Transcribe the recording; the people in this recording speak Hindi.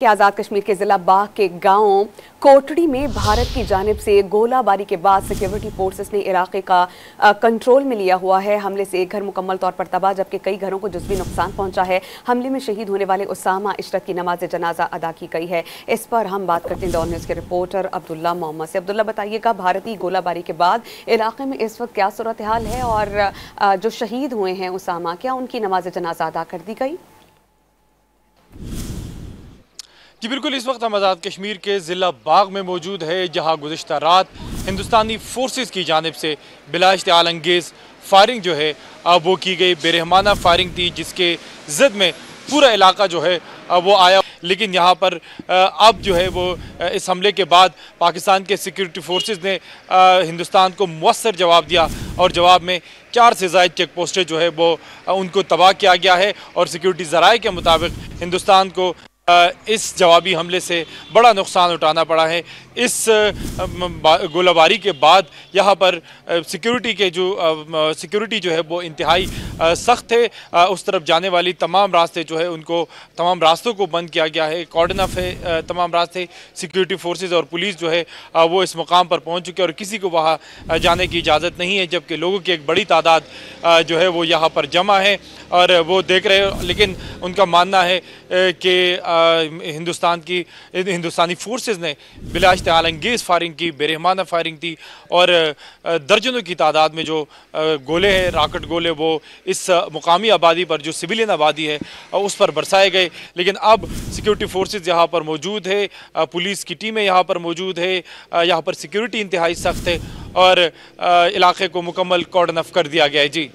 कि आज़ाद कश्मीर के जिला बाग के गांव कोटड़ी में भारत की जानिब से गोलाबारी के बाद सिक्योरिटी फोर्सेस ने इलाके का कंट्रोल में लिया हुआ है। हमले से एक घर मुकम्मल तौर पर तबाह जबकि कई घरों को जुज़वी नुकसान पहुंचा है। हमले में शहीद होने वाले उसामा इशरत की नमाज जनाजा अदा की गई है। इस पर हम बात करते हैं दौर न्यूज़ के रिपोर्टर अब्दुल्ला मोहम्मद से। अब्दुल्ला, बताइएगा, भारतीय गोलाबारी के बाद इलाके में इस वक्त क्या सूरत हाल है और जो शहीद हुए हैं उसामा, क्या उनकी नमाज जनाजा अदा कर दी गई? जी बिल्कुल, इस वक्त हम आज़ाद कश्मीर के ज़िला बाग में मौजूद है, जहां गुज़िश्ता रात हिंदुस्तानी फोर्सेस की जानिब से बिला इश्तिआल अंगेज़ फायरिंग जो है वो की गई। बेरहमाना फायरिंग थी जिसके ज़द में पूरा इलाका जो है वो आया। लेकिन यहाँ पर अब जो है वो इस हमले के बाद पाकिस्तान के सिक्योरिटी फोर्सेस ने हिंदुस्तान को मुअस्सर जवाब दिया और जवाब में 4 से ज़ायद चेक पोस्टें जो है वो उनको तबाह किया गया है। और सिक्योरिटी ज़राए के मुताबिक हिंदुस्तान को इस जवाबी हमले से बड़ा नुकसान उठाना पड़ा है। इस गोलाबारी के बाद यहाँ पर सिक्योरिटी जो है वो इंतहाई सख्त है। उस तरफ जाने वाली तमाम रास्ते जो है उनको तमाम रास्तों को बंद किया गया है। कॉर्डन ऑफ है तमाम रास्ते। सिक्योरिटी फोर्सेस और पुलिस जो है वो इस मुकाम पर पहुँच चुके हैं और किसी को वहाँ जाने की इजाज़त नहीं है, जबकि लोगों की एक बड़ी तादाद जो है वो यहाँ पर जमा है और वो देख रहे हैं। लेकिन उनका मानना है कि हिंदुस्तानी फोर्सेस ने बिला इश्तिआल अंगेज़ फायरिंग की, बेरहमाना फायरिंग थी और दर्जनों की तादाद में जो गोले हैं, रॉकेट गोले, वो इस मुकामी आबादी पर, जो सिविलियन आबादी है, उस पर बरसाए गए। लेकिन अब सिक्योरिटी फोर्सेस यहाँ पर मौजूद है, पुलिस की टीमें यहाँ पर मौजूद है, यहाँ पर सिक्योरिटी इंतहाई सख्त है और इलाके को मुकम्मल कॉर्डन ऑफ कर दिया गया है। जी।